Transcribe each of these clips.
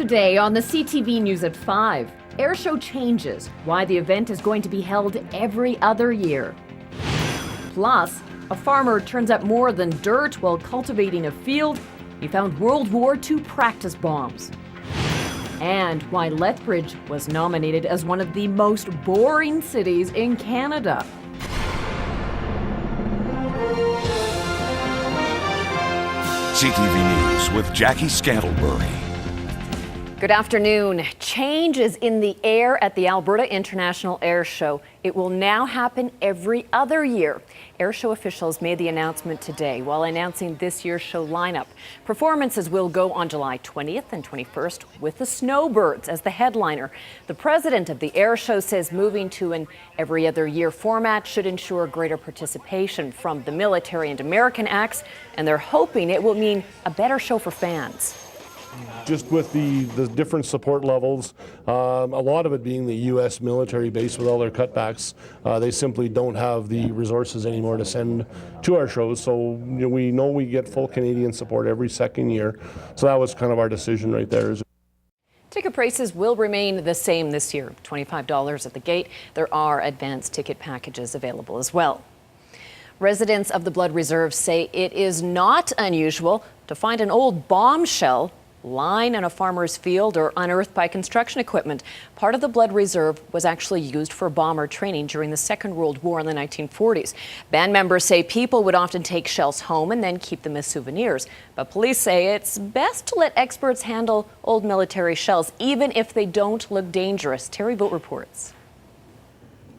Today on the CTV News at 5, airshow changes, why the event is going to be held every other year. Plus, a farmer turns up more than dirt while cultivating a field. He found World War II practice bombs. And why Lethbridge was nominated as one of the most boring cities in Canada. CTV News with Jackie Scantlebury. Good afternoon. Change is in the air at the Alberta International Air Show. It will now happen every other year. Air show officials made the announcement today while announcing this year's show lineup. Performances will go on July 20th and 21st with the Snowbirds as the headliner. The president of the air show says moving to an every other year format should ensure greater participation from the military and American acts, and they're hoping it will mean a better show for fans. Just with the different support levels, a lot of it being the U.S. military base with all their cutbacks, they simply don't have the resources anymore to send to our shows. So we know we get full Canadian support every second year. So that was kind of our decision right there. Ticket prices will remain the same this year, $25 at the gate. There are advanced ticket packages available as well. Residents of the Blood Reserve say it is not unusual to find an old bombshell lying in a farmer's field or unearthed by construction equipment. Part of the Blood Reserve was actually used for bomber training during the Second World War in the 1940s. Band members say people would often take shells home and then keep them as souvenirs. But police say it's best to let experts handle old military shells, even if they don't look dangerous. Terry Vogt reports.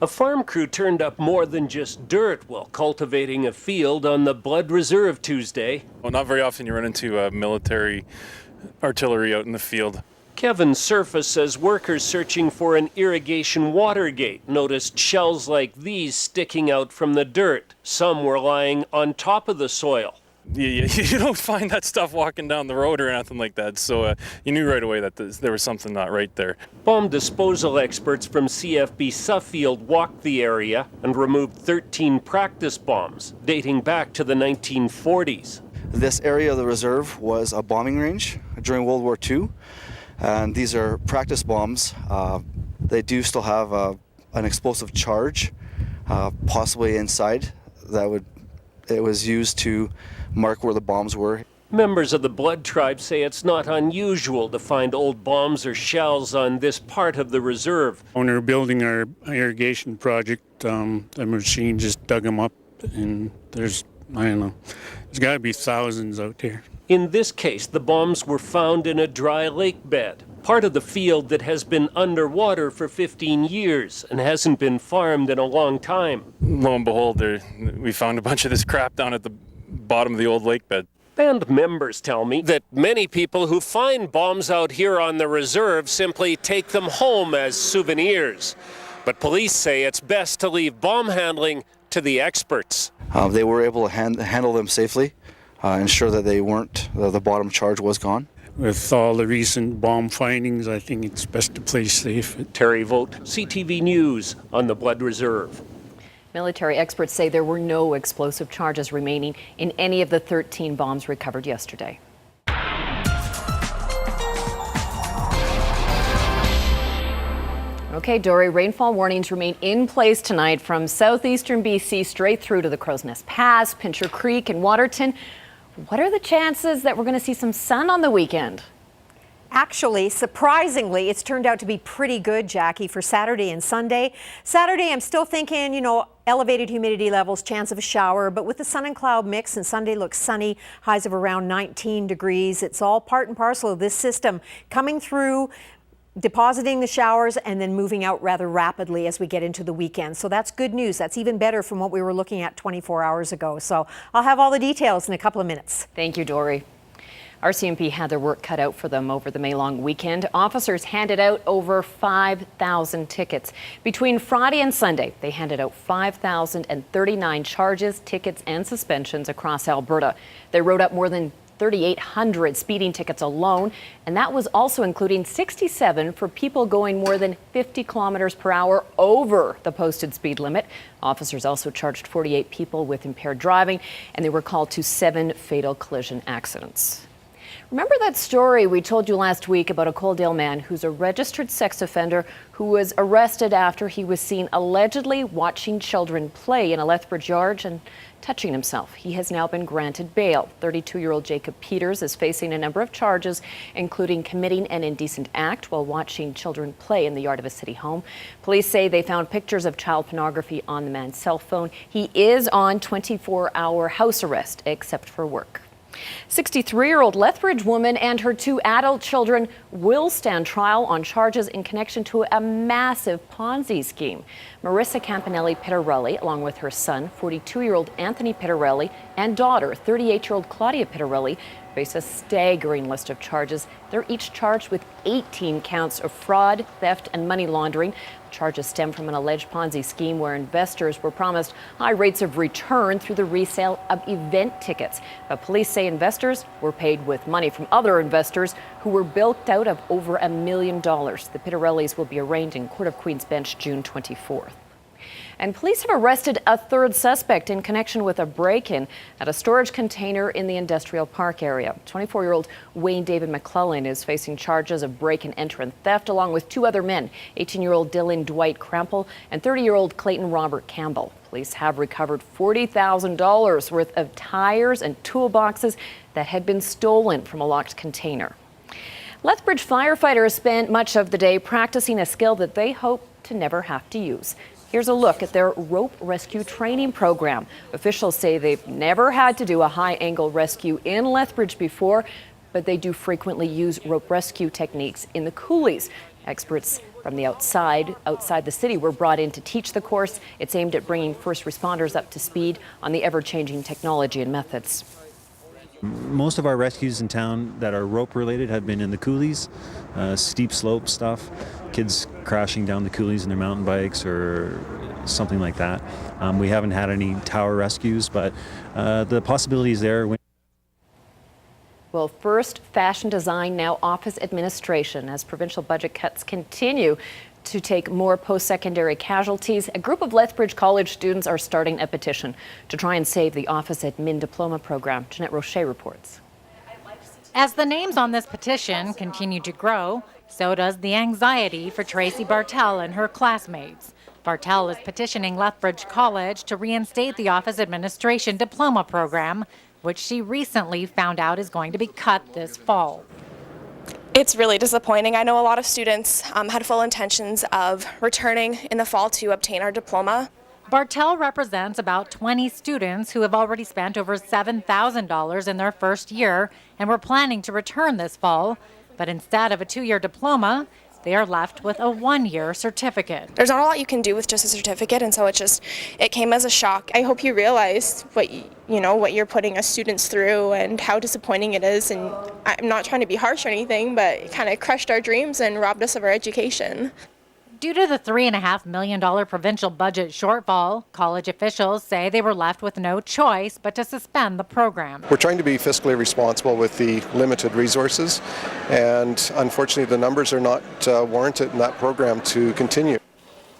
A farm crew turned up more than just dirt while cultivating a field on the Blood Reserve Tuesday. Well, not very often you run into military artillery out in the field. Kevin Surface says workers searching for an irrigation water gate noticed shells like these sticking out from the dirt. Some were lying on top of the soil. You don't find that stuff walking down the road or anything like that, so you knew right away that there was something not right there. Bomb disposal experts from CFB Suffield walked the area and removed 13 practice bombs dating back to the 1940s. This area of the reserve was a bombing range during World War II, and these are practice bombs. They do still have an explosive charge, possibly inside. It was used to mark where the bombs were. Members of the Blood Tribe say it's not unusual to find old bombs or shells on this part of the reserve. When we were building our irrigation project, the machine just dug them up, and there's got to be thousands out there. In this case, the bombs were found in a dry lake bed, part of the field that has been underwater for 15 years and hasn't been farmed in a long time. Lo and behold, we found a bunch of this crap down at the bottom of the old lake bed. Band members tell me that many people who find bombs out here on the reserve simply take them home as souvenirs. But police say it's best to leave bomb handling to the experts. They were able to handle them safely, ensure that they weren't, the bottom charge was gone. With all the recent bomb findings, I think it's best to play safe. Terry Vogt, CTV News on the Blood Reserve. Military experts say there were no explosive charges remaining in any of the 13 bombs recovered yesterday. Okay, Dory, rainfall warnings remain in place tonight from southeastern BC straight through to the Crow's Nest Pass, Pincher Creek, and Waterton. What are the chances that we're going to see some sun on the weekend? Actually, surprisingly, it's turned out to be pretty good, Jackie, for Saturday and Sunday. Saturday, I'm still thinking, elevated humidity levels, chance of a shower, but with the sun and cloud mix, and Sunday looks sunny, highs of around 19 degrees. It's all part and parcel of this system coming through, depositing the showers and then moving out rather rapidly as we get into the weekend. So that's good news. That's even better from what we were looking at 24 hours ago. So I'll have all the details in a couple of minutes. Thank you, Dory. RCMP had their work cut out for them over the May long weekend. Officers handed out over 5,000 tickets. Between Friday and Sunday, they handed out 5,039 charges, tickets, and suspensions across Alberta. They wrote up more than 3,800 speeding tickets alone, and that was also including 67 for people going more than 50 kilometers per hour over the posted speed limit. Officers also charged 48 people with impaired driving, and they were called to 7 fatal collision accidents. Remember that story we told you last week about a Coaldale man who's a registered sex offender who was arrested after he was seen allegedly watching children play in a Lethbridge yard and touching himself? He has now been granted bail. 32-year-old Jacob Peters is facing a number of charges, including committing an indecent act while watching children play in the yard of a city home. Police say they found pictures of child pornography on the man's cell phone. He is on 24-hour house arrest, except for work. 63-year-old Lethbridge woman and her 2 adult children will stand trial on charges in connection to a massive Ponzi scheme. Marissa Campanelli Pittarelli, along with her son, 42-year-old Anthony Pittarelli, and daughter, 38-year-old Claudia Pittarelli, face a staggering list of charges. They're each charged with 18 counts of fraud, theft, and money laundering. The charges stem from an alleged Ponzi scheme where investors were promised high rates of return through the resale of event tickets. But police say investors were paid with money from other investors who were bilked out of over $1 million. The Pittarellis will be arraigned in Court of Queen's Bench June 24th. And police have arrested a 3rd suspect in connection with a break-in at a storage container in the industrial park area. 24-year-old Wayne David McClellan is facing charges of break-in, enter, and theft, along with 2 other men, 18-year-old Dylan Dwight Crampel and 30-year-old Clayton Robert Campbell. Police have recovered $40,000 worth of tires and toolboxes that had been stolen from a locked container. Lethbridge firefighters spent much of the day practicing a skill that they hope to never have to use. Here's a look at their rope rescue training program. Officials say they've never had to do a high-angle rescue in Lethbridge before, but they do frequently use rope rescue techniques in the coulees. Experts from the outside the city were brought in to teach the course. It's aimed at bringing first responders up to speed on the ever-changing technology and methods. Most of our rescues in town that are rope related have been in the coulees, steep slope stuff, kids crashing down the coulees in their mountain bikes or something like that. We haven't had any tower rescues, but the possibility is there. Well, first fashion design, now office administration. As provincial budget cuts continue to take more post-secondary casualties, a group of Lethbridge College students are starting a petition to try and save the office admin diploma program. Jeanette Rocher reports. As the names on this petition continue to grow, so does the anxiety for Tracy Bartel and her classmates. Bartel is petitioning Lethbridge College to reinstate the office administration diploma program, which she recently found out is going to be cut this fall. It's really disappointing. I know a lot of students had full intentions of returning in the fall to obtain our diploma. Bartel represents about 20 students who have already spent over $7,000 in their first year and were planning to return this fall. But instead of a 2-year diploma, they are left with a 1-year certificate. There's not a lot you can do with just a certificate, and so it came as a shock. I hope you realize what you're putting us students through and how disappointing it is. And I'm not trying to be harsh or anything, but it kind of crushed our dreams and robbed us of our education. Due to the $3.5 million provincial budget shortfall, college officials say they were left with no choice but to suspend the program. We're trying to be fiscally responsible with the limited resources, and unfortunately the numbers are not warranted in that program to continue.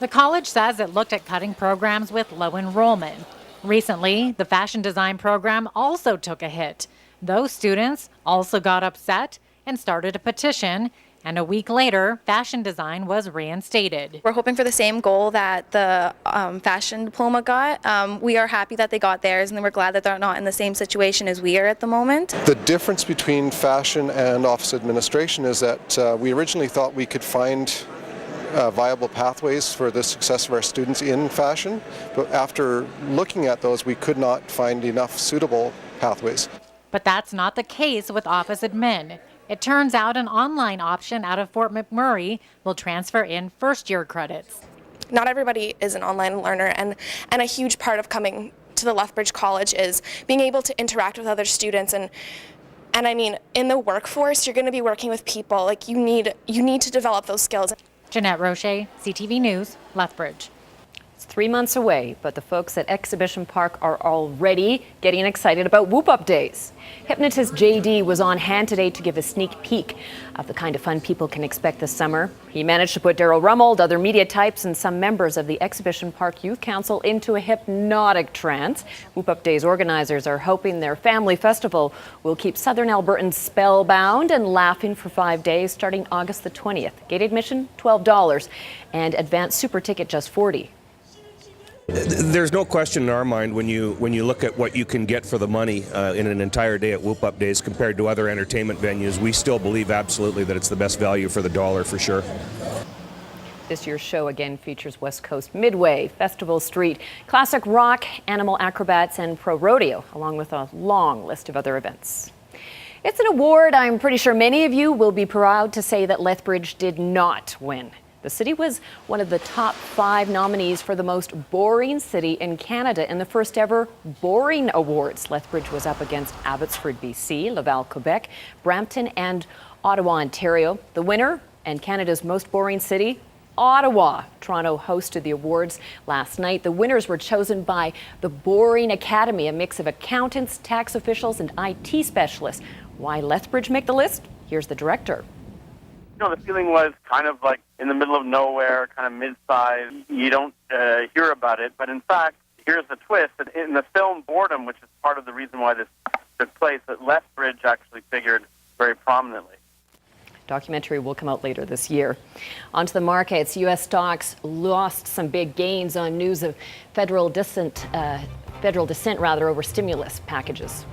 The college says it looked at cutting programs with low enrollment. Recently, the fashion design program also took a hit. Those students also got upset and started a petition. And a week later, fashion design was reinstated. We're hoping for the same goal that the fashion diploma got. We are happy that they got theirs, and we're glad that they're not in the same situation as we are at the moment. The difference between fashion and office administration is that we originally thought we could find viable pathways for the success of our students in fashion, but after looking at those, we could not find enough suitable pathways. But that's not the case with office admin. It turns out an online option out of Fort McMurray will transfer in first-year credits. Not everybody is an online learner, and a huge part of coming to the Lethbridge College is being able to interact with other students. And I mean, in the workforce, you're going to be working with people. Like you need to develop those skills. Jeanette Rocher, CTV News, Lethbridge. It's 3 months away, but the folks at Exhibition Park are already getting excited about Whoop Up Days. Hypnotist JD was on hand today to give a sneak peek of the kind of fun people can expect this summer. He managed to put Daryl Rummold, other media types, and some members of the Exhibition Park Youth Council into a hypnotic trance. Whoop Up Days organizers are hoping their family festival will keep Southern Albertans spellbound and laughing for 5 days starting August the 20th. Gate admission, $12, and advanced super ticket just $40. There's no question in our mind when you look at what you can get for the money in an entire day at Whoop Up Days compared to other entertainment venues. We still believe absolutely that it's the best value for the dollar for sure. This year's show again features West Coast Midway, Festival Street, classic rock, animal acrobats, and pro rodeo, along with a long list of other events. It's an award I'm pretty sure many of you will be proud to say that Lethbridge did not win. The city was one of the top 5 nominees for the most boring city in Canada in the first ever Boring Awards. Lethbridge was up against Abbotsford, BC, Laval, Quebec, Brampton, and Ottawa, Ontario. The winner and Canada's most boring city, Ottawa. Toronto hosted the awards last night. The winners were chosen by the Boring Academy, a mix of accountants, tax officials, and IT specialists. Why Lethbridge make the list? Here's the director. The feeling was kind of like in the middle of nowhere, kind of mid-size. You don't hear about it, but in fact, here's the twist. In the film Boredom, which is part of the reason why this took place, that Lethbridge actually figured very prominently. Documentary will come out later this year. Onto the markets. U.S. stocks lost some big gains on news of federal dissent over stimulus packages.